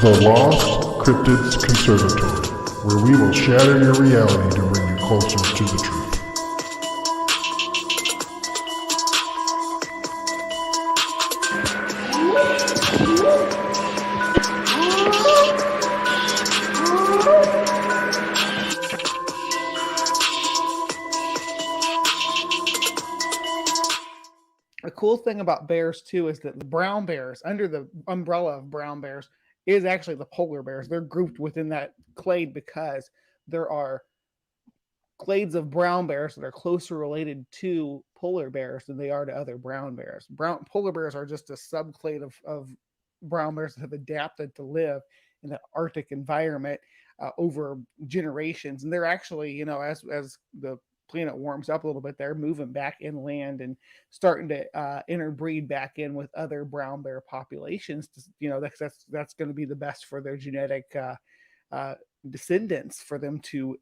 The Lost Cryptids Conservatory, where we will shatter your reality to bring you closer to the truth. A cool thing about bears too is that the brown bears, under the umbrella of brown bears, is actually the polar bears. They're grouped within that clade because there are clades of brown bears that are closer related to polar bears than they are to other brown bears. Polar bears are just a subclade of brown bears that have adapted to live in the Arctic environment over generations, and they're actually, you know, as the planet warms up a little bit, they're moving back inland and starting to interbreed back in with other brown bear populations. You know, that's going to be the best for their genetic descendants, for them to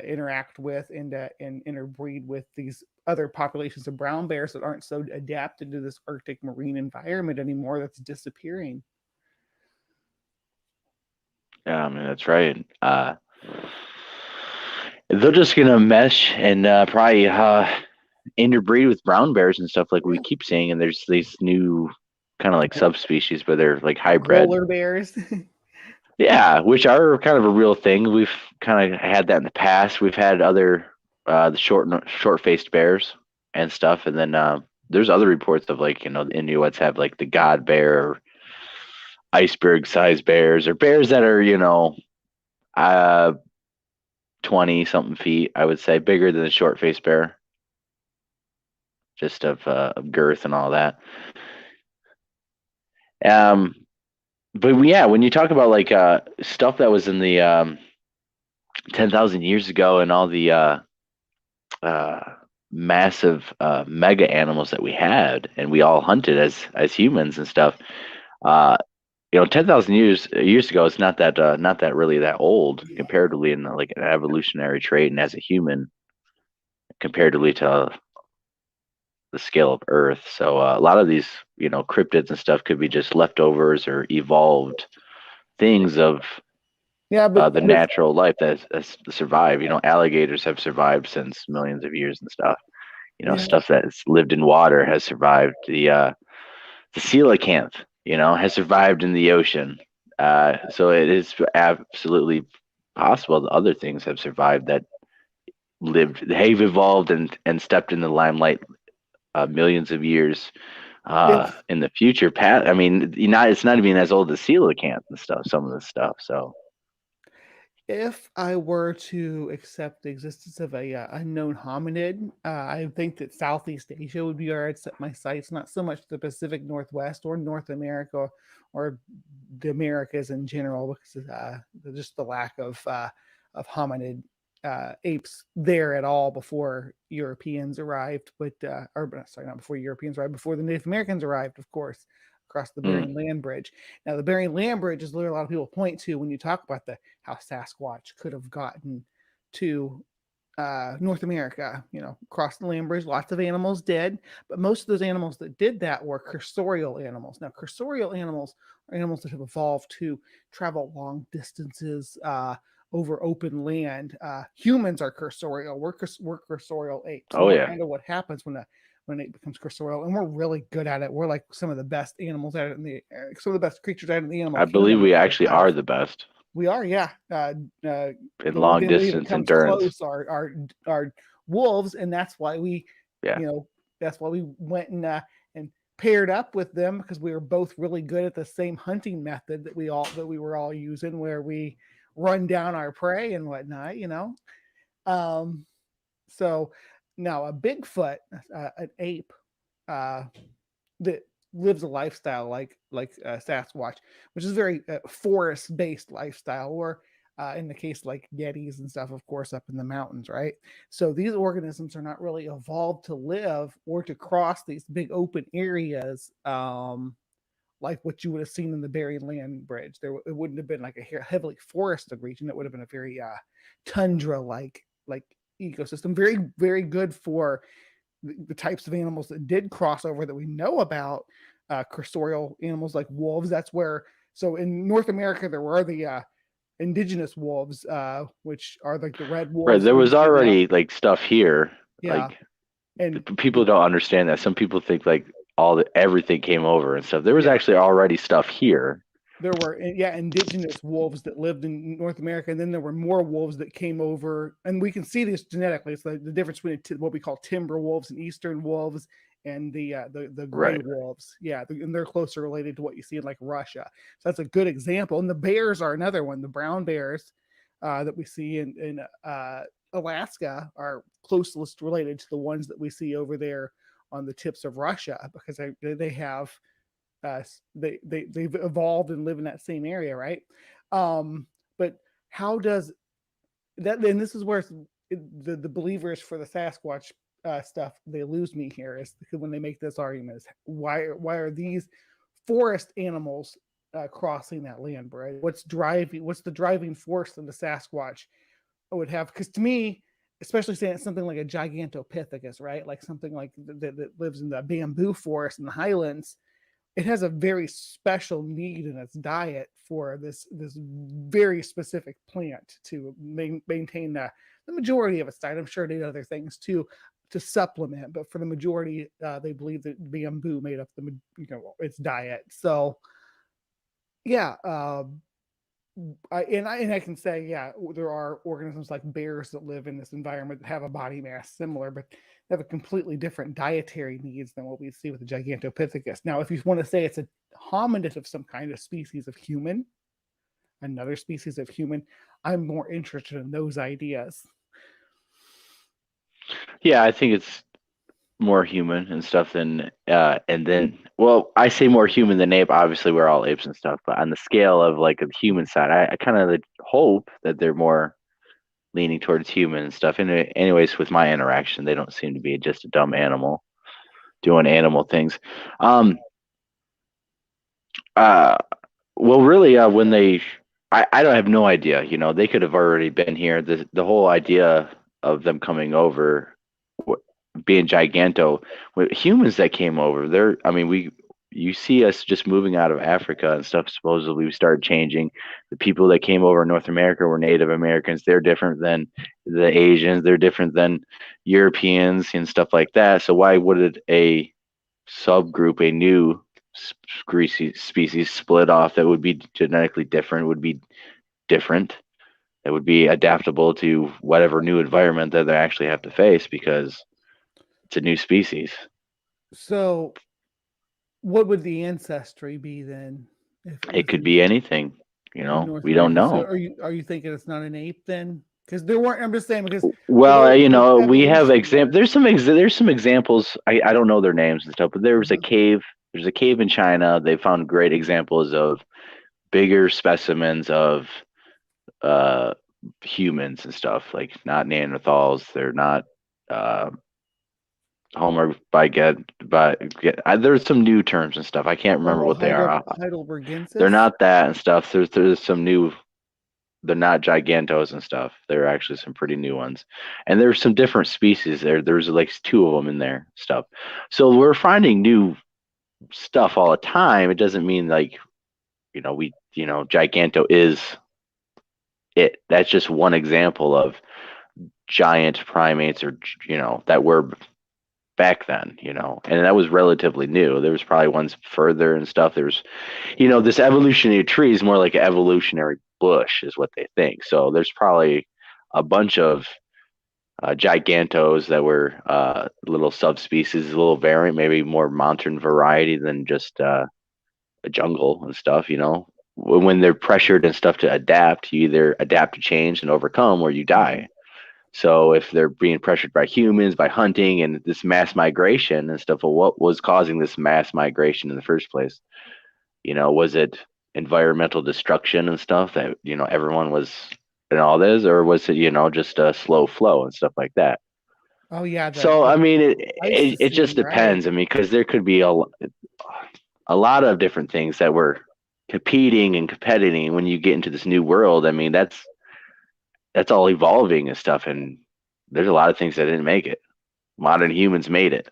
interact with and interbreed with these other populations of brown bears that aren't so adapted to this Arctic marine environment anymore. That's disappearing. Yeah, I mean, that's right. They're just gonna mesh and probably interbreed with brown bears and stuff, like we keep saying. And there's these new kind of like subspecies, but they're like hybrid. Polar bears. Yeah, which are kind of a real thing. We've kind of had that in the past. We've had other the short-faced bears and stuff, and then there's other reports of, like, you know, the Inuits have like the god bear, or iceberg-sized bears, or bears that are, you know, 20 something feet, I would say, bigger than a short-faced bear, just of girth and all that. But yeah, when you talk about like stuff that was in the 10,000 years ago, and all the massive mega animals that we had and we all hunted as humans and stuff, you know, 10,000 years ago, it's not that really that old comparatively in like an evolutionary trait, and as a human comparatively to the scale of Earth. So a lot of these, you know, cryptids and stuff could be just leftovers or evolved things of the natural life that's survived. You know, alligators have survived since millions of years and stuff. You know, stuff that's lived in water has survived. The coelacanth, you know, has survived in the ocean. So it is absolutely possible that other things have survived that have evolved and stepped in the limelight millions of years in the future. I mean, it's not even as old as coelacanth and stuff, some of this stuff. So if I were to accept the existence of a unknown hominid, I think that Southeast Asia would be where I'd set my sights, not so much the Pacific Northwest or North America or the Americas in general, because just the lack of hominid apes there at all before Europeans arrived, but not before Europeans arrived, before the Native Americans arrived, of course, across the Bering Land Bridge. Now, the Bering Land Bridge is literally a lot of people point to when you talk about how Sasquatch could have gotten to North America. You know, across the land bridge, lots of animals did, but most of those animals that did that were cursorial animals. Now, cursorial animals are animals that have evolved to travel long distances over open land. Humans are cursorial. We're cursorial apes. Oh, yeah. Kind of what happens when an ape becomes cursorial, and we're really good at it. We're like some of the best animals at it, some of the best creatures at it in the animal. I believe we actually are the best. We are, yeah. In long distance endurance, are wolves, and that's why we, that's why we went and paired up with them, because we were both really good at the same hunting method that we were all using, where we run down our prey and whatnot, you know. So now a Bigfoot, an ape that lives a lifestyle like Sasquatch, which is a very forest-based lifestyle, or in the case like Yetis and stuff, of course, up in the mountains, right? So these organisms are not really evolved to live or to cross these big open areas like what you would have seen in the Bering Land Bridge. It wouldn't have been like a heavily forested region. It would have been a very tundra-like ecosystem. Very, very good for the types of animals that did cross over that we know about. Cursorial animals like wolves. That's where So in North America, there were the indigenous wolves, which are like the red Right. wolves There that we was see now. already like stuff here. Yeah, Like and people don't understand that. Some people think like everything came over and stuff. There was yeah, actually already stuff here. there were indigenous wolves that lived in North America, and then there were more wolves that came over, and we can see this genetically. It's the difference between what we call timber wolves and eastern wolves, and the gray Right. wolves. Yeah, and they're closer related to what you see in like Russia. So that's a good example. And the bears are another one. The brown bears that we see in Alaska are closest related to the ones that we see over there on the tips of Russia, because they have they've evolved and live in that same area, right? But how does that? Then this is where the believers for the Sasquatch stuff, they lose me here, is when they make this argument: is why are these forest animals crossing that land, Brad? What's the driving force of the Sasquatch would have? Because to me, especially saying it's something like a gigantopithecus, right? Like something like that lives in the bamboo forest in the highlands, it has a very special need in its diet for this very specific plant to maintain the majority of its diet. I'm sure it ate other things too to supplement, but for the majority, they believe that bamboo made up its diet. So yeah, I can say, yeah, there are organisms like bears that live in this environment that have a body mass similar, but they have a completely different dietary needs than what we see with the Gigantopithecus. Now, if you want to say it's a hominid of some kind of species of human, another species of human, I'm more interested in those ideas. Yeah, I think it's more human and stuff than and then, well, I say more human than ape. Obviously we're all apes and stuff, but on the scale of like the human side, I kind of hope that they're more leaning towards human and stuff. And anyways, with my interaction, they don't seem to be just a dumb animal doing animal things. um uh well, really, when I don't have no idea, they could have already been here. The whole idea of them coming over, being giganto, with humans that came over there, I mean, you see us just moving out of Africa and stuff. Supposedly we started changing. The people that came over in North America were Native Americans. They're different than the Asians, they're different than Europeans and stuff like that. So why would a subgroup, a new species split off that would be genetically different, would be different, that would be adaptable to whatever new environment that they actually have to face, because it's a new species. So, what would the ancestry be then? If it It was could be anything, in North we don't America. So know. are you thinking it's not an ape then? Because there weren't. I'm just saying, because the Well, way that we have evolution works. there's some examples. I don't know their names and stuff, but there was a Mhm. cave. There's a cave in China. They found great examples of bigger specimens of uh humans and stuff, like not Neanderthals. They're not uh Homer there's some new terms and stuff. I can't remember Oh, what they are. They're Heidelbergensis. not that and stuff. There's some new. They're not gigantos and stuff. There are actually some pretty new ones, and there's some different species there. There's like two of them in there stuff. So we're finding new stuff all the time. It doesn't mean like giganto is it. That's just one example of giant primates, or that were back then, and that was relatively new. There was probably ones further and stuff. There's, this evolutionary tree is more like an evolutionary bush, is what they think. So there's probably a bunch of gigantos that were little subspecies, a little variant, maybe more mountain variety than just a jungle and stuff. When they're pressured and stuff to adapt, you either adapt to change and overcome, or you die. So if they're being pressured by humans, by hunting and this mass migration and stuff, well, what was causing this mass migration in the first place? Was it environmental destruction and stuff that, everyone was and all this, or was it, just a slow flow and stuff like that? Oh yeah, So, I mean, it just Pleistocene, right? depends. I mean, because there could be a lot of different things that were competing and competing when you get into this new world. I mean, that's all evolving and stuff, and there's a lot of things that didn't make it. Modern humans made it.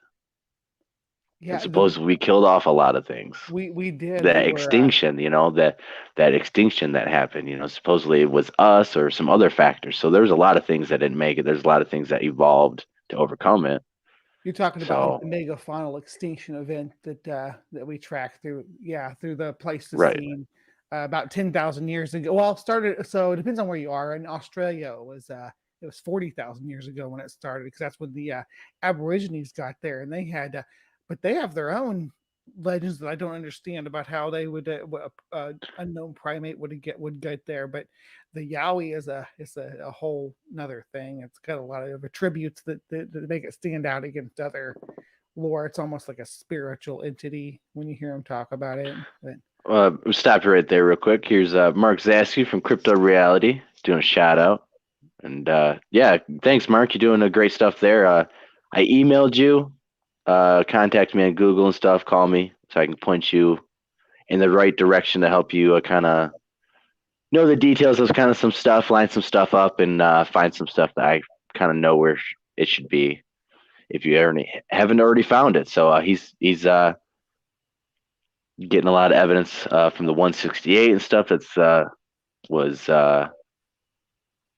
And Yeah, supposedly we killed off a lot of things. we did. That We were extinction, that extinction that happened, supposedly it was us or some other factors. So there's a lot of things that didn't make it. There's a lot of things that evolved to overcome it. you're talking about like So, the megafaunal extinction event that we tracked through, yeah, through the right. Pleistocene, about 10,000 years ago. Well, it started. So it depends on where you are. In Australia, it was 40,000 years ago when it started, because that's when the Aborigines got there, and they had, but they have their own legends that I don't understand about how they would unknown primate would get there. But the Yowie is a whole another thing. It's got a lot of attributes that make it stand out against other lore. It's almost like a spiritual entity when you hear them talk about it. But Stop you right there real quick. Here's Mark Zasky from Crypto Reality doing a shout out. And yeah, thanks, Mark. You're doing a great stuff there. I emailed you. Contact me on Google and stuff. Call me so I can point you in the right direction to help you kind of know the details of kind of some stuff, line some stuff up, and find some stuff that I kind of know where it should be if you haven't already found it. So he's getting a lot of evidence from the 168 and stuff that's was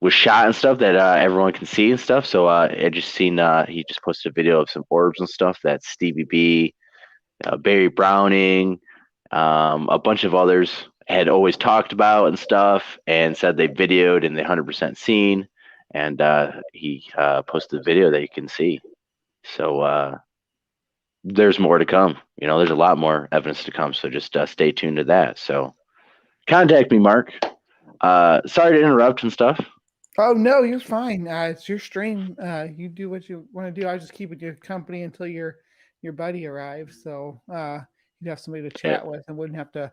was shot and stuff that everyone can see and stuff. So I just seen he just posted a video of some orbs and stuff that Stevie B, Barry Browning, a bunch of others had always talked about and stuff, and said they videoed and they 100% seen. And he posted a video that you can see. So there's more to come. There's a lot more evidence to come. So just stay tuned to that. So contact me, Mark. Sorry to interrupt and stuff. oh no, you're fine. It's your stream. You do what you want to do. I was just keeping you company until your buddy arrives, so you'd have somebody to chat with and wouldn't have to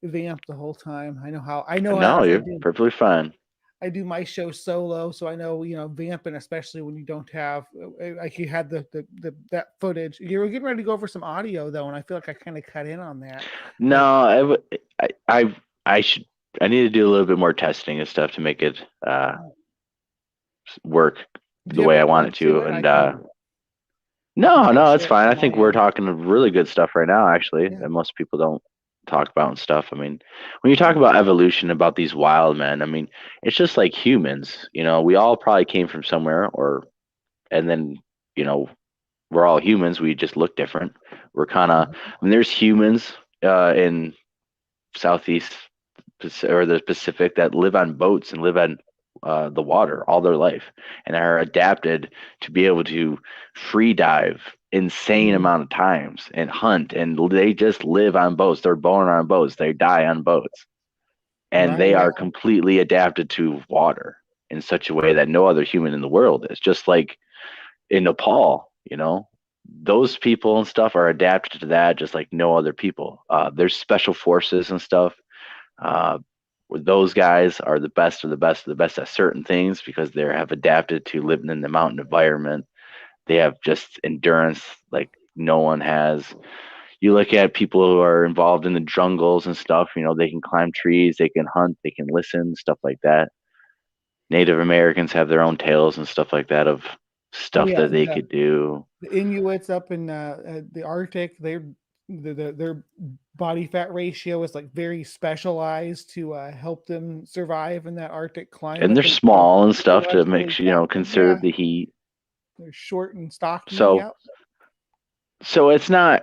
vamp the whole time. I know how No, as I you're do. perfectly fine. I do my show solo, so I know vamping, especially when you don't have like you had that footage. You were getting ready to go over some audio though, and I feel like I kind of cut in on that. No, I should. I need to do a little bit more testing and stuff to make it work Do the you have way a I want link it to to. it? And I no, can it's share fine. I from my think we're end. talking really good stuff right now, actually, Yeah. that most people don't talk about and stuff. I mean, when you talk about evolution, about these wild men, I mean, it's just like humans. We all probably came from somewhere, and then you know, we're all humans. We just look different. We're kind of. Mhm. I mean, there's humans in Southeast or the Pacific that live on boats and live on the water all their life and are adapted to be able to free dive insane Mhm. amount of times and hunt, and they just live on boats. They're born on boats. They die on boats, and Right. they Yeah. are completely adapted to water in such a way that no other human in the world is. Just like in Nepal, those people and stuff are adapted to that just like no other people. There's special forces and stuff. Uh, those guys are the best of the best of the best at certain things because they have adapted to living in the mountain environment. They have just endurance like no one has. You look at people who are involved in the jungles and stuff, they can climb trees, they can hunt, they can listen, stuff like that. Native Americans have their own tales and stuff like that of Oh stuff yeah. that they could do. The Inuits up in the Arctic, their body fat ratio is like very specialized to help them survive in that Arctic And climate. they're They're small and stuff to make physiologically sure, adapted. Yeah, conserve the heat. they're short and stocky. So Yep. So it's not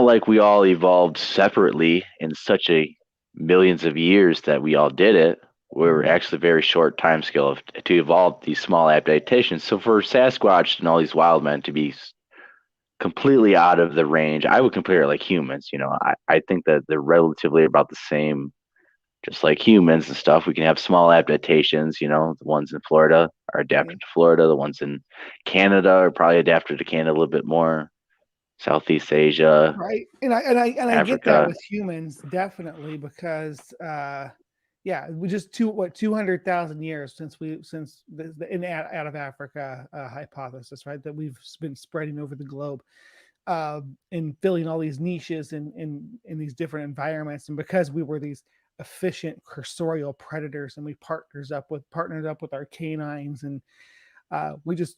like we all evolved separately in such a millions of years that we all did it. We're Mhm. actually a very short time scale to evolve these small adaptations. So for Sasquatch and all these wild men to be completely out of the range, I would compare it like humans. I think that they're relatively about the same, just like humans and stuff. We can have small adaptations. The ones in Florida are Yeah. adapted to Florida. The ones in Canada are probably adapted to Canada a little bit more. Southeast Asia, Right. And I get that Africa. with humans definitely because yeah, we just 200,000 years since the out of Africa hypothesis, right? That we've been spreading over the globe. And filling all these niches in these different environments. And because we were these efficient cursorial predators, and we partnered up with our canines, and we just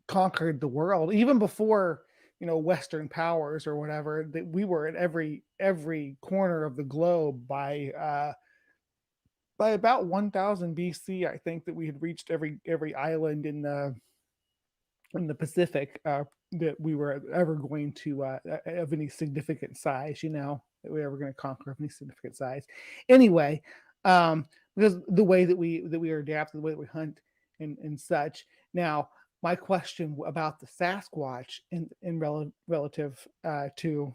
conquered the world even before Western powers or whatever, that we were at every corner of the globe by about 1000 BC. I think that we had reached every island in the Pacific, that we were ever going to of any significant size, that we were ever going to conquer of any significant size. Anyway, because the way that we are adapted, the way that we hunt and such. Now, my question about the Sasquatch relative to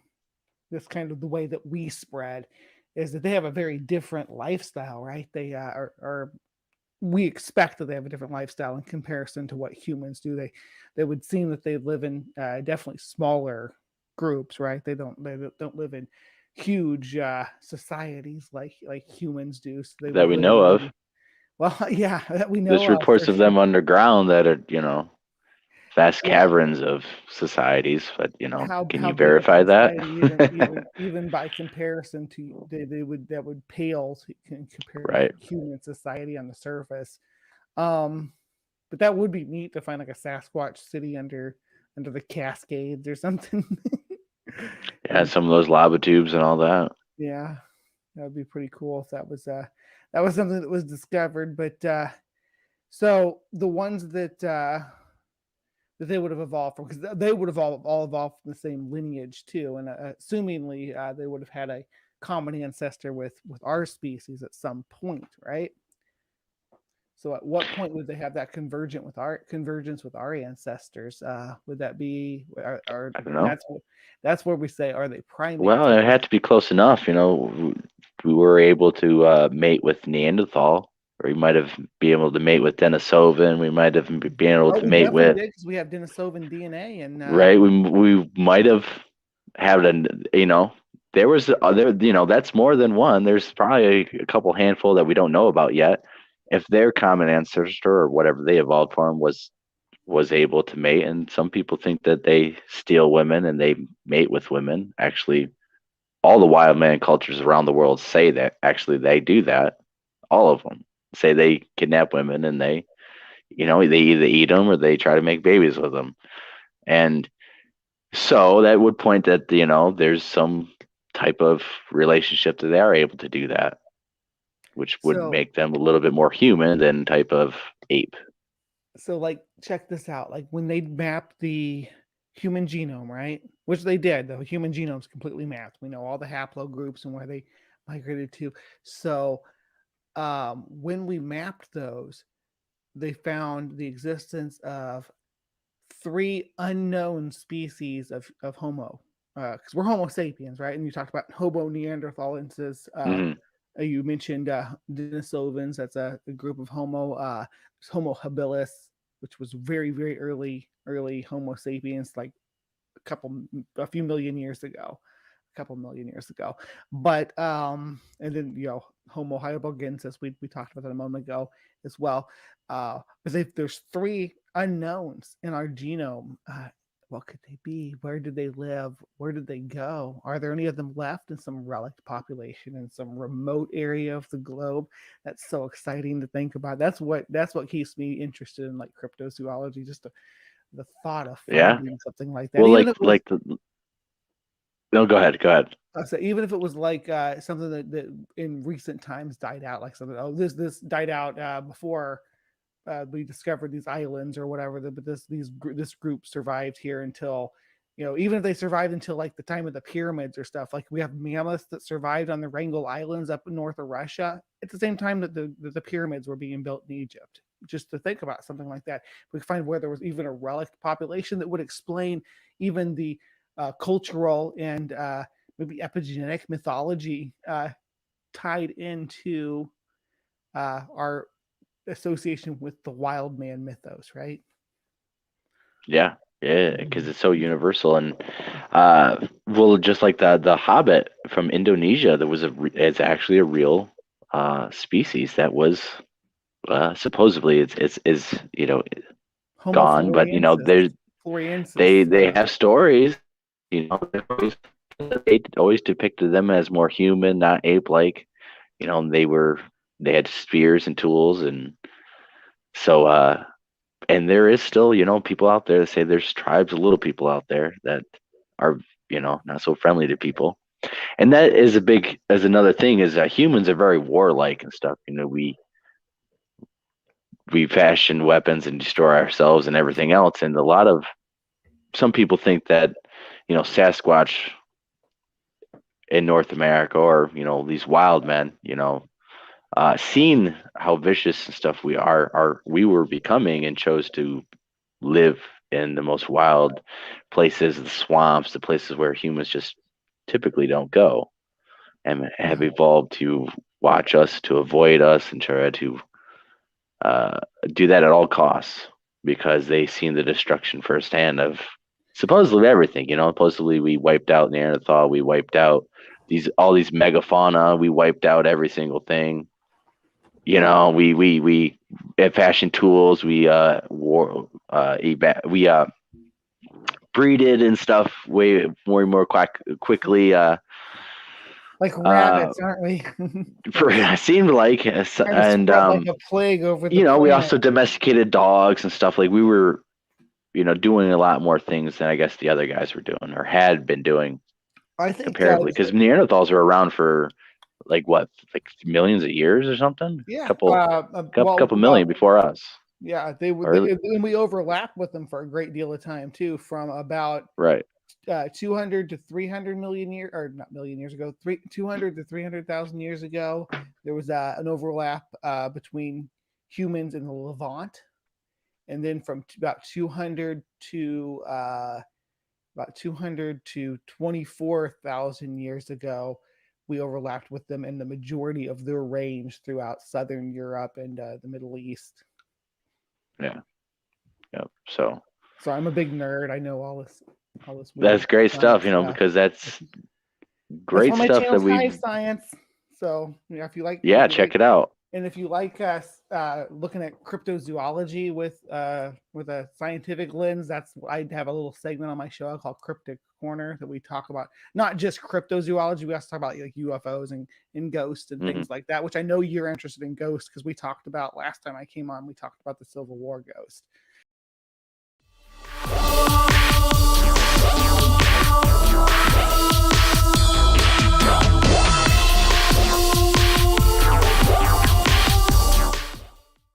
this kind of the way that we spread is that they have a very different lifestyle, right? They are we expect that they have a different lifestyle in comparison to what humans do. They would seem that they live in definitely smaller groups, right? They don't live in huge societies like humans do. So they That would we live know of. in, well, yeah, that we There's know of reports for of them sure. underground that are vast Well, caverns of societies, but can how you big of verify that? society, even by comparison to they would that would pale compared to Right. human society on the surface. Um, but that would be neat to find like a Sasquatch city under the Cascades or something. Yeah, some of those lava tubes and all that. Yeah, that would be pretty cool if that was something that was discovered. But so the ones that they would have evolved from, because they would have all evolved from the same lineage too, and assumingly they would have had a common ancestor with our species at some point, right? So at what point would they have that convergence with our ancestors? Would that be, I don't and know. that's where we say, are they primates? Well, it had to be close enough. We were able to mate with Neanderthal, or we might have been able to mate with Denisovan. We might have been able Oh, to we mate definitely with, did, because we have Denisovan DNA, and right. We might have had there was other, that's more than one. There's probably a couple handful that we don't know about yet. If their common ancestor or whatever they evolved from was able to mate, and some people think that they steal women and they mate with women. Actually, all the wild man cultures around the world say that actually they do that. All of them say they kidnap women and they either eat them or they try to make babies with them. And so that would point that, there's some type of relationship that they are able to do that, which would so make them a little bit more human than type of ape. like, check this out. Like when they mapped the human genome, right? Which they did. The human genome's completely mapped. We know all the haplogroups and where they migrated to. So when we mapped those, they found the existence of 3 unknown species of Homo, because we're Homo sapiens, right? And you talked about Homo neanderthalensis. Hmm. You mentioned Denisovans. That's a group of Homo. Homo habilis, which was very, very early Homo sapiens, like a few million years ago, a couple million years ago. But and then Homo heidelbergensis, we talked about that a moment ago as well. But there's 3 unknowns in our genome. What could they be? Where did they live? Where did they go? Are there any of them left in some relict population in some remote area of the globe? That's so exciting to think about. That's what keeps me interested in like cryptozoology. Just the thought of Yeah. finding something like that. Well, Even if it was, no, go ahead. Go ahead. so even if it was like something that in recent times died out, like something, this died out before we discovered these islands or whatever, but this group survived here until, even if they survived until like the time of the pyramids or stuff. Like we have mammoths that survived on the Wrangel Islands up north of Russia at the same time that the pyramids were being built in Egypt. Just to think about something like that, we find where there was even a relic population that would explain even the cultural and maybe epigenetic mythology tied into our association with the wild man mythos, right? Yeah, because it's so universal. And well, just like the Hobbit from Indonesia, it's actually a real species that was supposedly it's Homo gone, but floresiensis. they have stories. They always depicted them as more human, not ape-like. They had spears and tools, and so and there is still people out there that say there's tribes of little people out there that are not so friendly to people. And that is another thing is that humans are very warlike and stuff. We fashion weapons and destroy ourselves and everything else. And some people think that, Sasquatch in North America, or, these wild men, seeing how vicious and stuff we were becoming, and chose to live in the most wild places, the swamps, the places where humans just typically don't go, and have evolved to watch us, to avoid us, and try to do that at all costs, because they seen the destruction firsthand of supposedly everything. Supposedly we wiped out Neanderthal, we wiped out all these megafauna, we wiped out every single thing. We at fashion tools, we breeded and stuff way more quickly. Like rabbits, aren't we? Seemed like, Kind of and spread like a plague over the we planet. also domesticated dogs and stuff. Like we were, doing a lot more things than I guess the other guys were doing or had been doing I think comparatively, because Neanderthals were around for like millions of years or something. Yeah, couple million before us. Yeah, and we overlapped with them for a great deal of time too, from about right 200 to 300 million years, or not million years ago, 200 to 300,000 years ago. There was an overlap between humans and the Levant, and then from about 200 to 24,000 years ago, we overlapped with them in the majority of their range throughout southern Europe and the Middle East. Yeah. So I'm a big nerd. I know all this. That's great stuff, because that's great stuff that we HiveScience. So if you like, check it out. And if you like us looking at cryptozoology with a scientific lens, I have a little segment on my show called CryptoCorner that we talk about not just cryptozoology. We also talk about like UFOs and ghosts and things like that, which I know you're interested in ghosts, because we talked about last time I came on. We talked about the Civil War ghost.